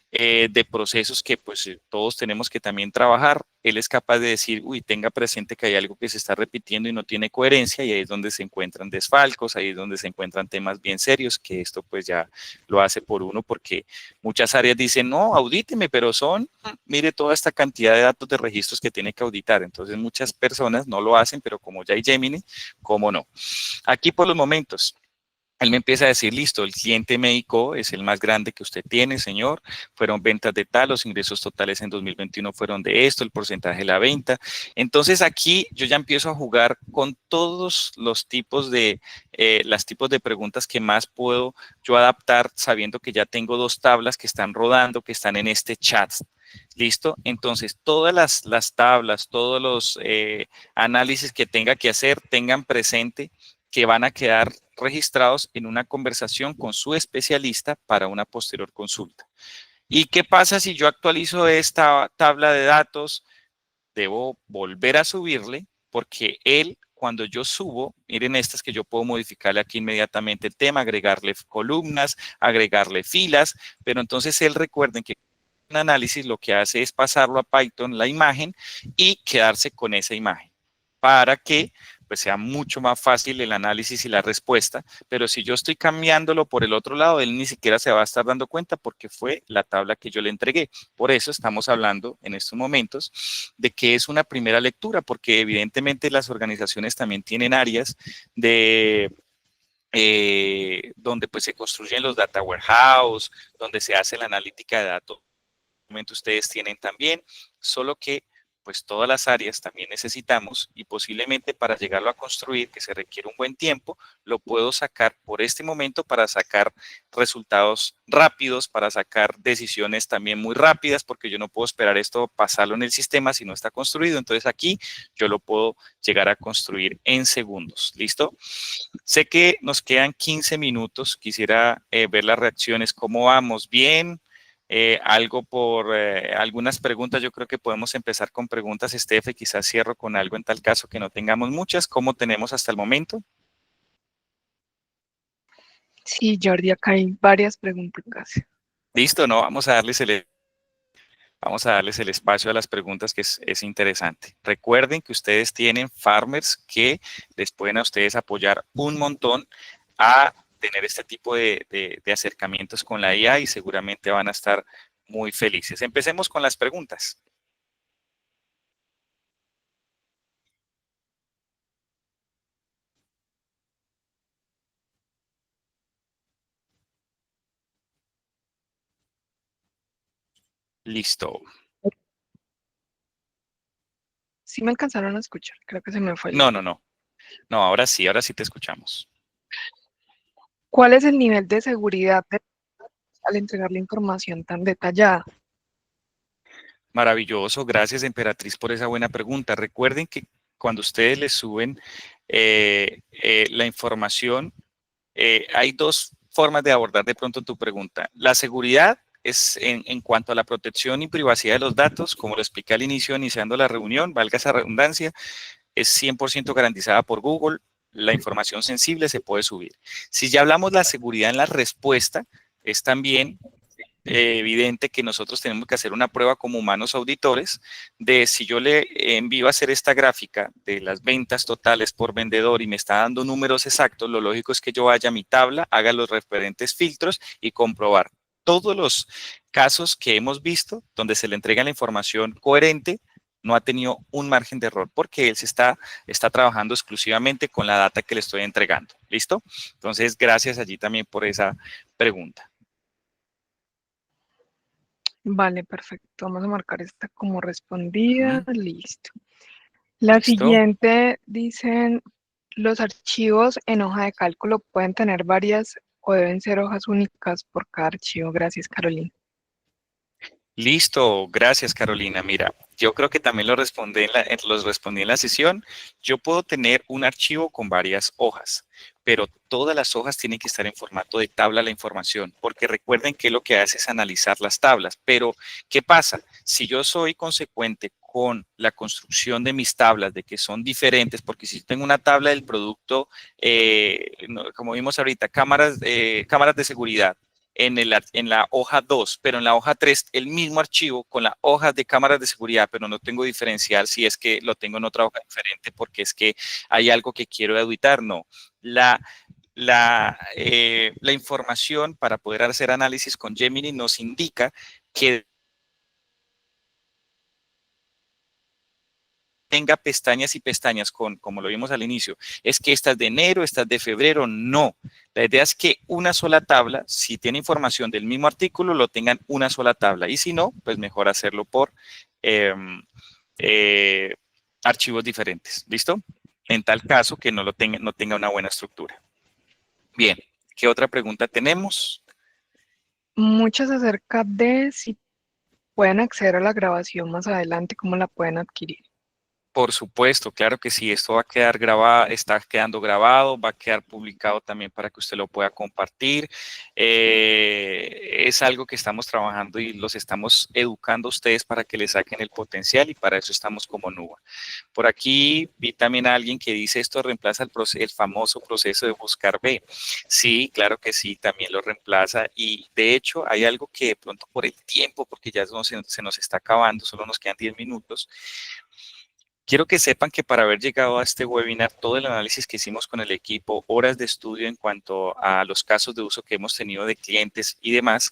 de procesos que pues todos tenemos que también trabajar, él es capaz de decir, uy, tenga presente que hay algo que se está repitiendo y no tiene coherencia y ahí es donde se encuentran desfalcos, ahí es donde se encuentran temas bien serios, que esto pues ya lo hace por uno porque muchas áreas dicen, no, audíteme, pero mire toda esta cantidad de datos de registros que tiene que auditar. Entonces muchas personas no lo hacen, pero como ya hay Gemini, ¿cómo no? Aquí por los momentos. él me empieza a decir, listo, el cliente médico es el más grande que usted tiene, señor. Fueron ventas de tal, los ingresos totales en 2021 fueron de esto, el porcentaje de la venta. Entonces aquí yo ya empiezo a jugar con todos los tipos las tipos de preguntas que más puedo yo adaptar, sabiendo que ya tengo dos tablas que están rodando, que están en este chat. ¿Listo? Entonces, todas las tablas, todos los análisis que tenga que hacer, tengan presente que van a quedar registrados en una conversación con su especialista para una posterior consulta. ¿Y qué pasa si yo actualizo esta tabla de datos? Debo volver a subirle porque él, cuando yo subo, miren estas que yo puedo modificarle aquí inmediatamente el tema, agregarle columnas, agregarle filas, pero entonces él recuerden que un análisis lo que hace es pasarlo a Python la imagen y quedarse con esa imagen para que pues sea mucho más fácil el análisis y la respuesta, pero si yo estoy cambiándolo por el otro lado, él ni siquiera se va a estar dando cuenta porque fue la tabla que yo le entregué. Por eso estamos hablando en estos momentos de que es una primera lectura, porque evidentemente las organizaciones también tienen áreas de donde pues se construyen los data warehouse, donde se hace la analítica de datos momento ustedes tienen también, solo que pues todas las áreas también necesitamos y posiblemente para llegarlo a construir, que se requiere un buen tiempo, lo puedo sacar por este momento para sacar resultados rápidos, para sacar decisiones también muy rápidas, porque yo no puedo esperar esto, pasarlo en el sistema si no está construido. Entonces aquí yo lo puedo llegar a construir en segundos. ¿Listo? Sé que nos quedan 15 minutos. Quisiera ver las reacciones. ¿Cómo vamos? ¿Bien? Algo por algunas preguntas. Yo creo que podemos empezar con preguntas, Estefe. Quizás cierro con algo en tal caso que no tengamos muchas. ¿Cómo tenemos hasta el momento? Sí, Jordi, acá hay varias preguntas. Listo, ¿no? Vamos a darles el espacio a las preguntas que es interesante. Recuerden que ustedes tienen farmers que les pueden a ustedes apoyar un montón a tener este tipo de acercamientos con la IA y seguramente van a estar muy felices. Empecemos con las preguntas. Listo. Sí me alcanzaron a escuchar, creo que se me fue el No, audio. no, no. No, ahora sí te escuchamos. ¿Cuál es el nivel de seguridad al entregar la información tan detallada? Maravilloso. Gracias, Emperatriz, por esa buena pregunta. Recuerden que cuando ustedes les suben la información, hay dos formas de abordar de pronto tu pregunta. La seguridad es en cuanto a la protección y privacidad de los datos, como lo expliqué al inicio, iniciando la reunión, valga esa redundancia, es 100% garantizada por Google. La información sensible se puede subir. Si ya hablamos de la seguridad en la respuesta, es también evidente que nosotros tenemos que hacer una prueba como humanos auditores de si yo le envío a hacer esta gráfica de las ventas totales por vendedor y me está dando números exactos, lo lógico es que yo vaya a mi tabla, haga los referentes filtros y comprobar todos los casos que hemos visto donde se le entrega la información coherente, no ha tenido un margen de error porque él está trabajando exclusivamente con la data que le estoy entregando. ¿Listo? Entonces, gracias allí también por esa pregunta. Vale, perfecto. Vamos a marcar esta como respondida. Ujú. Listo. La ¿Listo? siguiente dicen, los archivos en hoja de cálculo pueden tener varias o deben ser hojas únicas por cada archivo. Gracias, Carolina. Listo, gracias Carolina. Mira, yo creo que también los respondí en la sesión. Yo puedo tener un archivo con varias hojas, pero todas las hojas tienen que estar en formato de tabla la información, porque recuerden que lo que hace es analizar las tablas. Pero, ¿qué pasa? Si yo soy consecuente con la construcción de mis tablas, de que son diferentes, porque si tengo una tabla del producto, como vimos ahorita, cámaras de seguridad en la hoja 2, pero en la hoja 3 el mismo archivo con las hojas de cámaras de seguridad, pero no tengo diferencial si es que lo tengo en otra hoja diferente porque es que hay algo que quiero editar. No, la, la información para poder hacer análisis con Gemini nos indica que. tenga pestañas y pestañas como lo vimos al inicio, es que esta es de enero, esta es de febrero, no. La idea es que una sola tabla, si tiene información del mismo artículo, lo tengan una sola tabla. Y si no, pues mejor hacerlo por eh, eh, archivos diferentes. ¿Listo? En tal caso que no tenga una buena estructura. Bien, ¿qué otra pregunta tenemos? Muchas acerca de si pueden acceder a la grabación más adelante, cómo la pueden adquirir. Por supuesto, claro que sí, esto va a quedar grabado, está quedando grabado, va a quedar publicado también para que usted lo pueda compartir. Es algo que estamos trabajando y los estamos educando a ustedes para que le saquen el potencial y para eso estamos como Nuba. Por aquí vi también a alguien que dice esto reemplaza el famoso proceso de buscar B. Sí, claro que sí, también lo reemplaza y de hecho hay algo que de pronto por el tiempo, porque ya se nos está acabando, solo nos quedan 10 minutos. Quiero que sepan que para haber llegado a este webinar, todo el análisis que hicimos con el equipo, horas de estudio en cuanto a los casos de uso que hemos tenido de clientes y demás,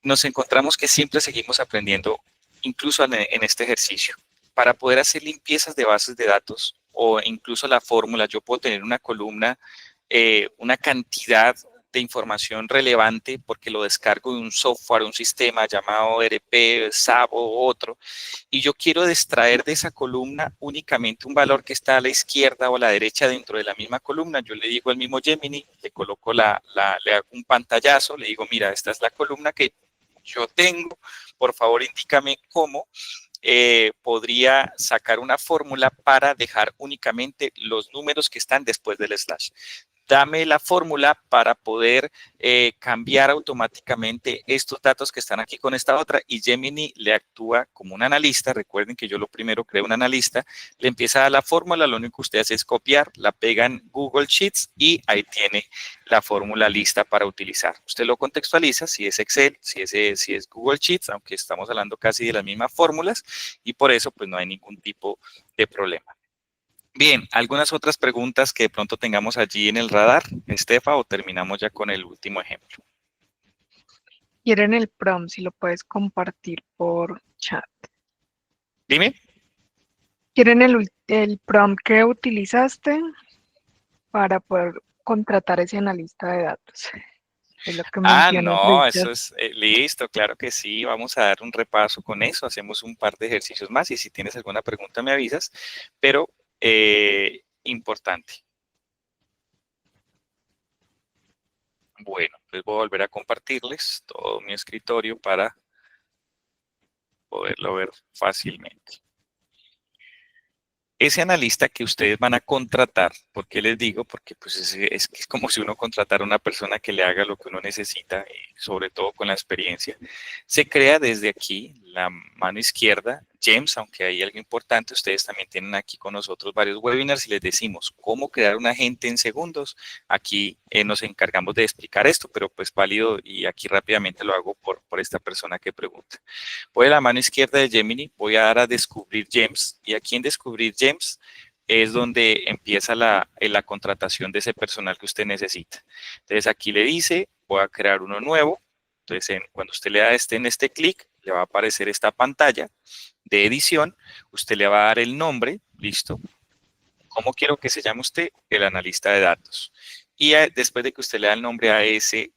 nos encontramos que siempre seguimos aprendiendo, incluso en este ejercicio. Para poder hacer limpiezas de bases de datos o incluso la fórmula, yo puedo tener una columna, una cantidad de información relevante porque lo descargo de un software, un sistema llamado ERP, SAP o otro, y yo quiero extraer de esa columna únicamente un valor que está a la izquierda o a la derecha dentro de la misma columna. Yo le digo al mismo Gemini, le coloco le hago un pantallazo, le digo, mira, esta es la columna que yo tengo, por favor indícame cómo podría sacar una fórmula para dejar únicamente los números que están después del slash. Dame la fórmula para poder cambiar automáticamente estos datos que están aquí con esta otra y Gemini le actúa como un analista. Recuerden que yo lo primero creo un analista, le empieza a dar la fórmula, lo único que usted hace es copiar, la pega en Google Sheets y ahí tiene la fórmula lista para utilizar. Usted lo contextualiza, si es Excel, si es Google Sheets, aunque estamos hablando casi de las mismas fórmulas y por eso pues no hay ningún tipo de problema. Bien, ¿algunas otras preguntas que de pronto tengamos allí en el radar, Estefa, o terminamos ya con el último ejemplo? Quieren el prompt, si lo puedes compartir por chat. Dime. Quieren el prompt que utilizaste para poder contratar ese analista de datos. Es lo que Ah, mencionas, no, Richard. eso es listo, claro que sí. Vamos a dar un repaso con eso. Hacemos un par de ejercicios más y si tienes alguna pregunta me avisas, pero importante. Bueno, pues voy a volver a compartirles todo mi escritorio para poderlo ver fácilmente. Ese analista que ustedes van a contratar, ¿por qué les digo? Porque pues es como si uno contratara a una persona que le haga lo que uno necesita, y sobre todo con la experiencia. Se crea desde aquí, la mano izquierda, James, aunque hay algo importante, ustedes también tienen aquí con nosotros varios webinars y les decimos cómo crear un agente en segundos. Aquí nos encargamos de explicar esto, pero pues válido y aquí rápidamente lo hago por esta persona que pregunta. Voy a la mano izquierda de Gemini, voy a dar a descubrir Gems y aquí en descubrir Gems es donde empieza la contratación de ese personal que usted necesita. Entonces aquí le dice, voy a crear uno nuevo. Entonces cuando usted le da en este clic, le va a aparecer esta pantalla de edición. Usted le va a dar el nombre, listo. ¿Cómo quiero que se llame usted? El analista de datos. Y después de que usted le da el nombre a ese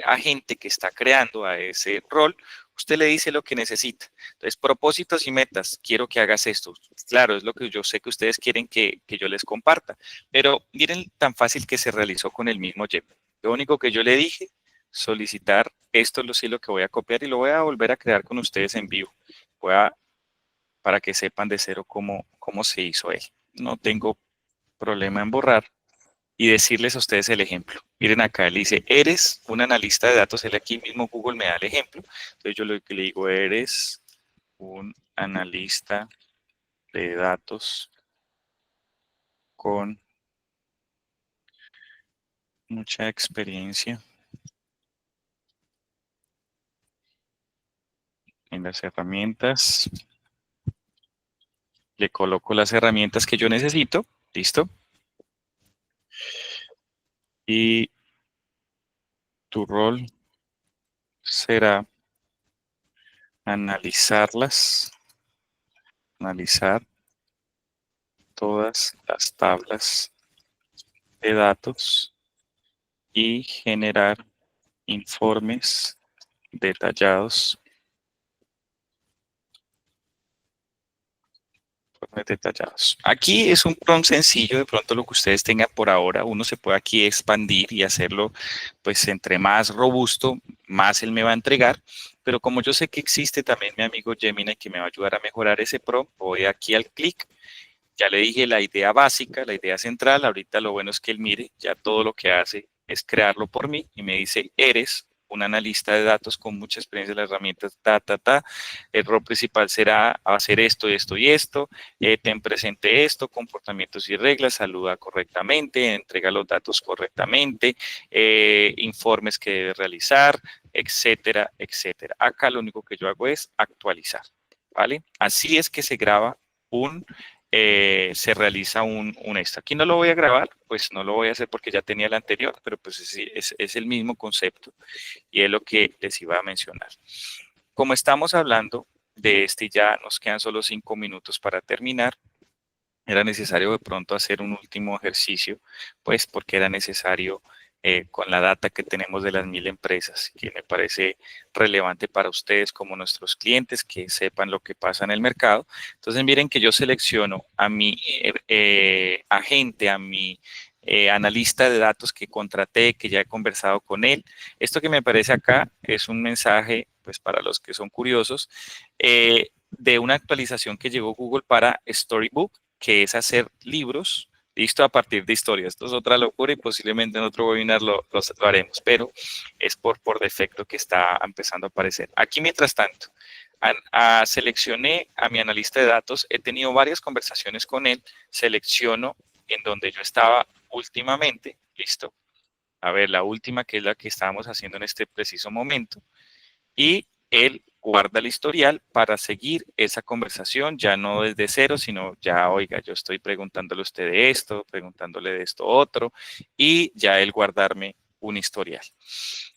agente que está creando, a ese rol, usted le dice lo que necesita. Entonces, propósitos y metas, quiero que hagas esto. Claro, es lo que yo sé que ustedes quieren que yo les comparta, pero miren tan fácil que se realizó con el mismo Jeff. Lo único que yo le dije, solicitar esto, sí lo que voy a copiar y lo voy a volver a crear con ustedes en vivo. Voy a, para que sepan de cero cómo se hizo él. No tengo problema en borrar y decirles a ustedes el ejemplo. Miren acá, él dice, eres un analista de datos, él aquí mismo Google me da el ejemplo. Entonces yo lo que le digo, eres un analista de datos con mucha experiencia en las herramientas. Le coloco las herramientas que yo necesito, listo. Y tu rol será analizarlas, analizar todas las tablas de datos y generar informes detallados. Aquí es un prompt sencillo, de pronto lo que ustedes tengan por ahora, uno se puede aquí expandir y hacerlo, pues entre más robusto, más él me va a entregar, pero como yo sé que existe también mi amigo Gemini que me va a ayudar a mejorar ese prompt, voy aquí al clic. Ya le dije la idea básica, la idea central. Ahorita lo bueno es que él mire, ya todo lo que hace es crearlo por mí y me dice, eres un analista de datos con mucha experiencia en las herramientas, El rol principal será hacer esto, esto y esto. Ten presente esto, comportamientos y reglas, saluda correctamente, entrega los datos correctamente, informes que debe realizar, etcétera, etcétera. Acá lo único que yo hago es actualizar, ¿vale? Así es que se graba se realiza un esto. Aquí no lo voy a grabar, pues no lo voy a hacer porque ya tenía el anterior, pero pues es el mismo concepto y es lo que les iba a mencionar. Como estamos hablando de este, ya nos quedan solo 5 minutos para terminar. Era necesario de pronto hacer un último ejercicio, pues porque era necesario con la data que tenemos de las 1000 empresas, que me parece relevante para ustedes como nuestros clientes, que sepan lo que pasa en el mercado. Entonces miren que yo selecciono a mi agente, a mi analista de datos que contraté, que ya he conversado con él. Esto que me aparece acá es un mensaje, pues para los que son curiosos, de una actualización que llegó Google para Storybook, que es hacer libros, listo, a partir de historias. Esto es otra locura y posiblemente en otro webinar lo haremos, pero es por defecto que está empezando a aparecer. Aquí, mientras tanto, seleccioné a mi analista de datos, he tenido varias conversaciones con él, selecciono en donde yo estaba últimamente, listo, a ver, la última que es la que estábamos haciendo en este preciso momento, y él guarda el historial para seguir esa conversación, ya no desde cero, sino ya, oiga, yo estoy preguntándole a usted de esto, preguntándole de esto otro, y ya él guardarme un historial.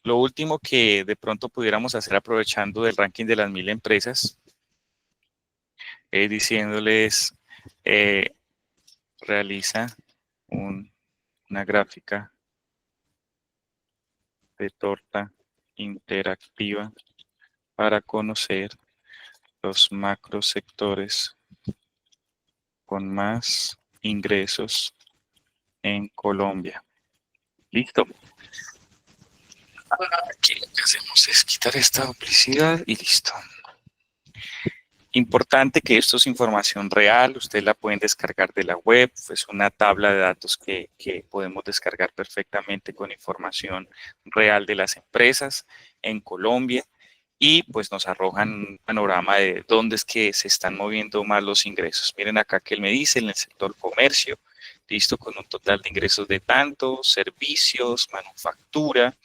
Lo último que de pronto pudiéramos hacer aprovechando del ranking de las 1000 empresas, es diciéndoles, realiza una gráfica de torta interactiva para conocer los macrosectores con más ingresos en Colombia. ¿Listo? Aquí lo que hacemos es quitar esta duplicidad y listo. Importante que esto es información real, ustedes la pueden descargar de la web, es una tabla de datos que podemos descargar perfectamente con información real de las empresas en Colombia y pues nos arrojan un panorama de dónde es que se están moviendo más los ingresos. Miren acá que él me dice en el sector comercio, listo, con un total de ingresos de tanto, servicios, manufactura,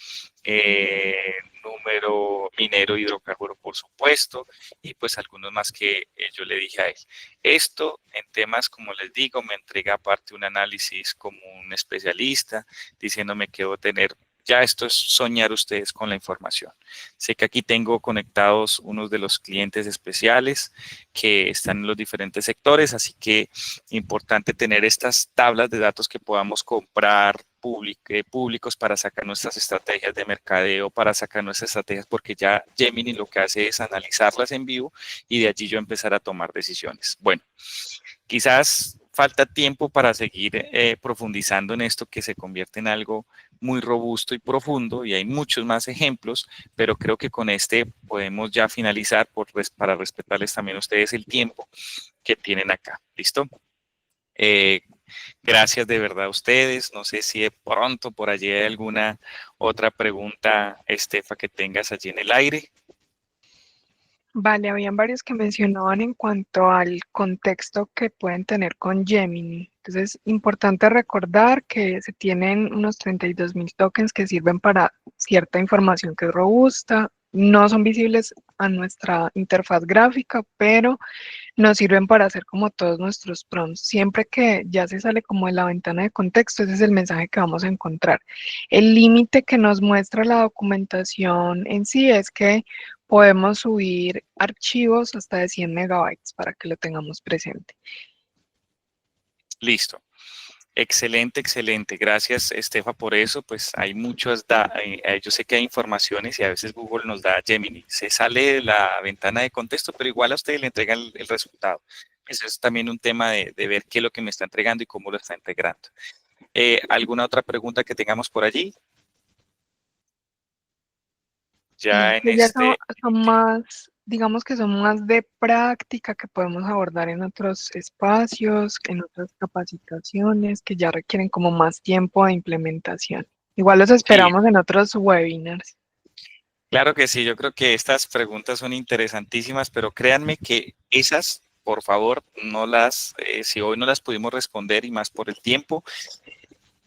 número minero, hidrocarburo, por supuesto, y pues algunos más que yo le dije a él. Esto en temas, como les digo, me entrega aparte un análisis como un especialista, diciéndome que debo tener, ya esto es soñar ustedes con la información. Sé que aquí tengo conectados unos de los clientes especiales que están en los diferentes sectores, así que importante tener estas tablas de datos que podamos comprar públicos para sacar nuestras estrategias de mercadeo, para sacar nuestras estrategias, porque ya Gemini lo que hace es analizarlas en vivo y de allí yo empezar a tomar decisiones. Bueno, quizás falta tiempo para seguir profundizando en esto que se convierte en algo muy robusto y profundo y hay muchos más ejemplos, pero creo que con este podemos ya finalizar para respetarles también a ustedes el tiempo que tienen acá. ¿Listo? Gracias de verdad a ustedes. No sé si de pronto por allí hay alguna otra pregunta, Estefa, que tengas allí en el aire. Vale, habían varios que mencionaban en cuanto al contexto que pueden tener con Gemini. Entonces, importante recordar que se tienen unos 32.000 tokens que sirven para cierta información que es robusta. No son visibles a nuestra interfaz gráfica, pero nos sirven para hacer como todos nuestros prompts. Siempre que ya se sale como de la ventana de contexto, ese es el mensaje que vamos a encontrar. El límite que nos muestra la documentación en sí es que podemos subir archivos hasta de 100 megabytes para que lo tengamos presente. Listo. Excelente, excelente. Gracias, Estefa, por eso. Pues hay muchas, yo sé que hay informaciones y a veces Google nos da Gemini. Se sale de la ventana de contexto, pero igual a usted le entrega el resultado. Eso es también un tema de ver qué es lo que me está entregando y cómo lo está integrando. ¿Alguna otra pregunta que tengamos por allí? Sí, Ya en que ya son, este, son más, digamos que son más de práctica que podemos abordar en otros espacios, en otras capacitaciones que ya requieren como más tiempo de implementación. Igual los sí, esperamos en otros webinars. claro que sí. Yo creo que estas preguntas son interesantísimas, pero créanme que esas, por favor, si hoy no las pudimos responder y más por el tiempo,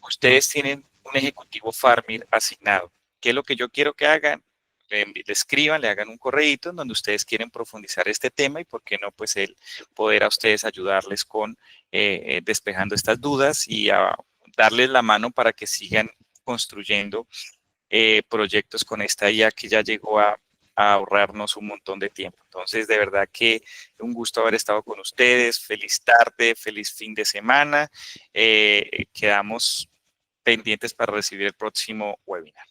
ustedes tienen un ejecutivo Farmir asignado. ¿Qué es lo que yo quiero que hagan? Le escriban, le hagan un correíto en donde ustedes quieren profundizar este tema y por qué no, pues él poder a ustedes ayudarles con despejando estas dudas y a darles la mano para que sigan construyendo proyectos con esta IA que ya llegó a ahorrarnos un montón de tiempo. Entonces, de verdad que un gusto haber estado con ustedes. Feliz tarde, feliz fin de semana. Quedamos pendientes para recibir el próximo webinar.